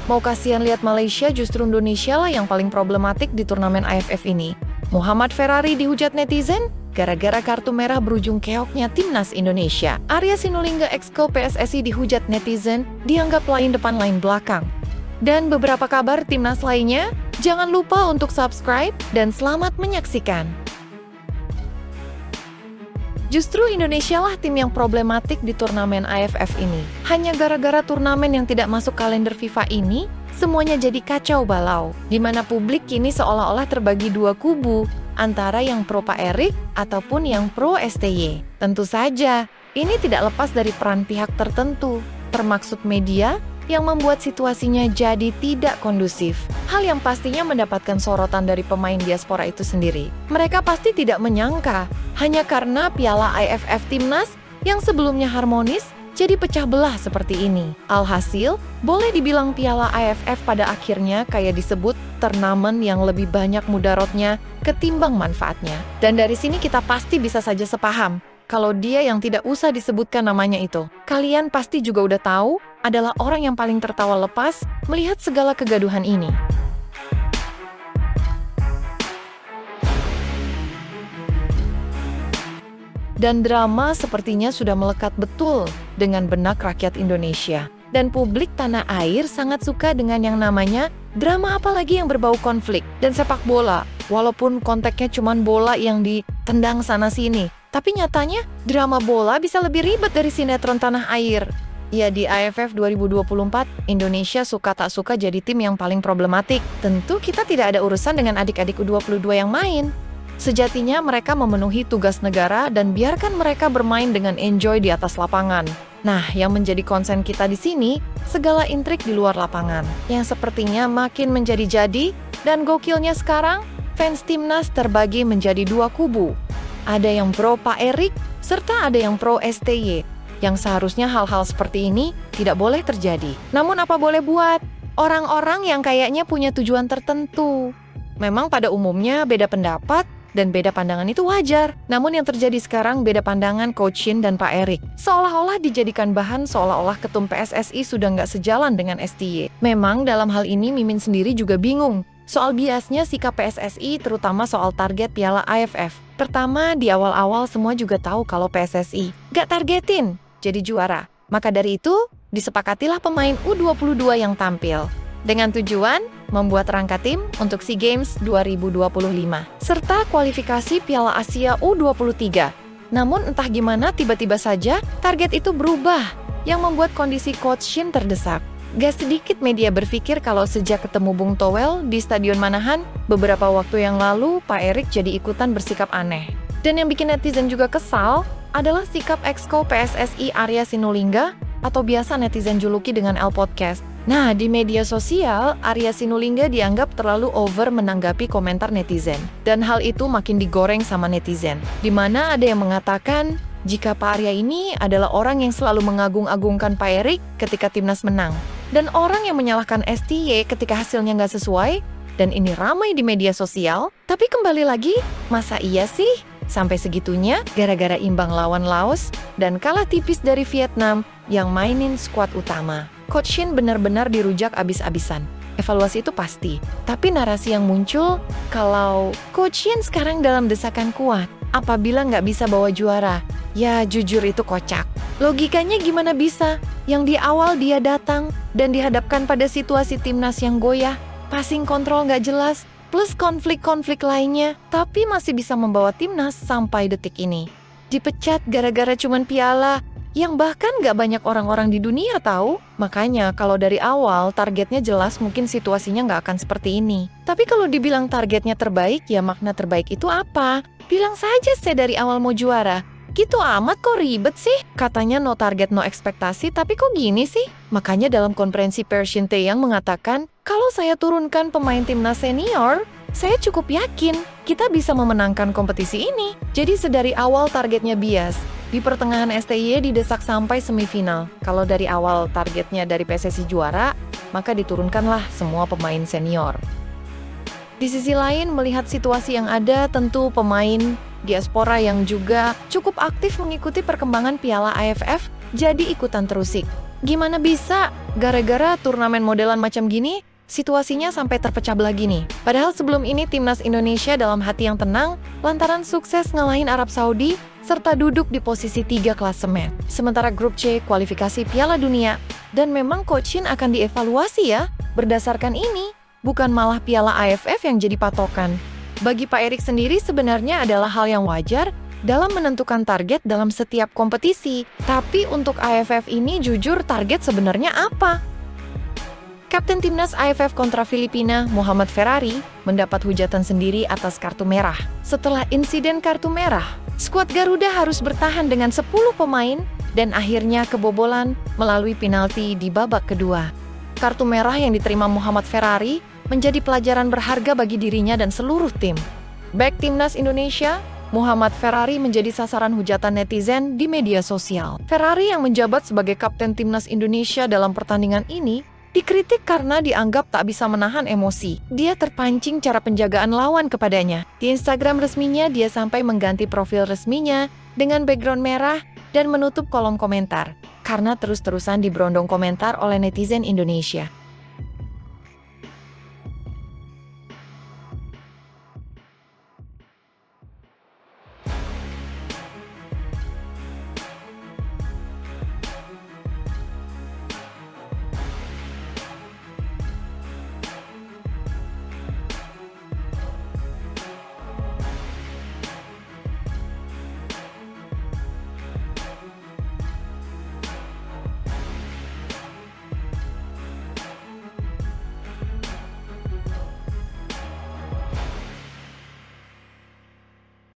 Mau kasihan lihat Malaysia, justru Indonesia lah yang paling problematik di turnamen AFF ini. Muhammad Ferrari dihujat netizen gara-gara kartu merah berujung keoknya timnas Indonesia. Arya Sinulinga exco PSSI dihujat netizen, dianggap lain depan lain belakang. Dan beberapa kabar timnas lainnya, jangan lupa untuk subscribe dan selamat menyaksikan. Justru Indonesia lah tim yang problematik di turnamen AFF ini. Hanya gara-gara turnamen yang tidak masuk kalender FIFA ini, semuanya jadi kacau balau. Di mana publik kini seolah-olah terbagi dua kubu, antara yang pro Pak Erik ataupun yang pro STY. Tentu saja, ini tidak lepas dari peran pihak tertentu, termaksud media, yang membuat situasinya jadi tidak kondusif. Hal yang pastinya mendapatkan sorotan dari pemain diaspora itu sendiri. Mereka pasti tidak menyangka, hanya karena Piala AFF Timnas yang sebelumnya harmonis, jadi pecah belah seperti ini. Alhasil, boleh dibilang Piala AFF pada akhirnya kayak disebut turnamen yang lebih banyak mudaratnya ketimbang manfaatnya. Dan dari sini kita pasti bisa saja sepaham, kalau dia yang tidak usah disebutkan namanya itu. Kalian pasti juga udah tahu, adalah orang yang paling tertawa lepas melihat segala kegaduhan ini. Dan drama sepertinya sudah melekat betul dengan benak rakyat Indonesia. Dan publik tanah air sangat suka dengan yang namanya drama, apalagi yang berbau konflik. Dan sepak bola, walaupun konteksnya cuma bola yang ditendang sana-sini, tapi nyatanya drama bola bisa lebih ribet dari sinetron tanah air. Ya, di AFF 2024, Indonesia suka tak suka jadi tim yang paling problematik. Tentu kita tidak ada urusan dengan adik-adik U22 yang main. Sejatinya mereka memenuhi tugas negara dan biarkan mereka bermain dengan enjoy di atas lapangan. Nah, yang menjadi konsen kita di sini, segala intrik di luar lapangan, yang sepertinya makin menjadi-jadi, dan gokilnya sekarang, fans timnas terbagi menjadi dua kubu. Ada yang pro Pak Erik, serta ada yang pro STY, yang seharusnya hal-hal seperti ini tidak boleh terjadi. Namun apa boleh buat? Orang-orang yang kayaknya punya tujuan tertentu. Memang pada umumnya beda pendapat dan beda pandangan itu wajar. Namun yang terjadi sekarang beda pandangan Coach Shin dan Pak Erik. Seolah-olah dijadikan bahan seolah-olah ketum PSSI sudah nggak sejalan dengan STY. Memang dalam hal ini Mimin sendiri juga bingung soal biasnya sikap PSSI terutama soal target Piala AFF. Pertama, di awal-awal semua juga tahu kalau PSSI nggak targetin jadi juara. Maka dari itu, disepakatilah pemain U22 yang tampil dengan tujuan membuat rangka tim untuk SEA Games 2025 serta kualifikasi Piala Asia U23. Namun entah gimana tiba-tiba saja target itu berubah yang membuat kondisi Coach Shin terdesak. Gak sedikit media berpikir kalau sejak ketemu Bung Towel di Stadion Manahan beberapa waktu yang lalu, Pak Erik jadi ikutan bersikap aneh. Dan yang bikin netizen juga kesal adalah sikap exco PSSI Arya Sinulinga atau biasa netizen juluki dengan El Podcast. Nah, di media sosial, Arya Sinulinga dianggap terlalu over menanggapi komentar netizen. Dan hal itu makin digoreng sama netizen. Di mana ada yang mengatakan, jika Pak Arya ini adalah orang yang selalu mengagung-agungkan Pak Erik ketika timnas menang. Dan orang yang menyalahkan STY ketika hasilnya nggak sesuai. Dan ini ramai di media sosial. Tapi kembali lagi, masa iya sih? Sampai segitunya gara-gara imbang lawan Laos dan kalah tipis dari Vietnam yang mainin skuad utama. Coach Shin benar-benar dirujak abis-abisan. Evaluasi itu pasti. Tapi narasi yang muncul kalau Coach Shin sekarang dalam desakan kuat apabila nggak bisa bawa juara. Ya jujur itu kocak. Logikanya gimana bisa? Yang di awal dia datang dan dihadapkan pada situasi timnas yang goyah, passing kontrol nggak jelas, plus konflik-konflik lainnya, tapi masih bisa membawa timnas sampai detik ini. Dipecat gara-gara cuman piala, yang bahkan gak banyak orang-orang di dunia tahu. Makanya kalau dari awal targetnya jelas mungkin situasinya gak akan seperti ini. Tapi kalau dibilang targetnya terbaik, ya makna terbaik itu apa? Bilang saja saya dari awal mau juara. Gitu amat kok ribet sih? Katanya no target no ekspektasi, tapi kok gini sih? Makanya dalam konferensi pers Shin Tae-yang mengatakan, kalau saya turunkan pemain timnas senior, saya cukup yakin kita bisa memenangkan kompetisi ini. Jadi sedari awal targetnya bias. Di pertengahan STY didesak sampai semifinal. Kalau dari awal targetnya dari PSSI juara, maka diturunkanlah semua pemain senior. Di sisi lain, melihat situasi yang ada, tentu pemain diaspora yang juga cukup aktif mengikuti perkembangan Piala AFF jadi ikutan terusik. Gimana bisa? Gara-gara turnamen modelan macam gini, situasinya sampai terpecah belah gini. Padahal sebelum ini timnas Indonesia dalam hati yang tenang, lantaran sukses ngalahin Arab Saudi, serta duduk di posisi 3 klasemen. Sementara grup C kualifikasi Piala Dunia, dan memang Coach Shin akan dievaluasi ya, berdasarkan ini, bukan malah Piala AFF yang jadi patokan. Bagi Pak Erik sendiri sebenarnya adalah hal yang wajar dalam menentukan target dalam setiap kompetisi. Tapi untuk AFF ini jujur target sebenarnya apa? Kapten Timnas AFF kontra Filipina, Muhammad Ferrari, mendapat hujatan sendiri atas kartu merah. Setelah insiden kartu merah, skuad Garuda harus bertahan dengan 10 pemain dan akhirnya kebobolan melalui penalti di babak kedua. Kartu merah yang diterima Muhammad Ferrari menjadi pelajaran berharga bagi dirinya dan seluruh tim. Bek Timnas Indonesia, Muhammad Ferrari menjadi sasaran hujatan netizen di media sosial. Ferrari yang menjabat sebagai Kapten Timnas Indonesia dalam pertandingan ini dikritik karena dianggap tak bisa menahan emosi. Dia terpancing cara penjagaan lawan kepadanya. Di Instagram resminya, dia sampai mengganti profil resminya dengan background merah dan menutup kolom komentar karena terus-terusan diberondong komentar oleh netizen Indonesia.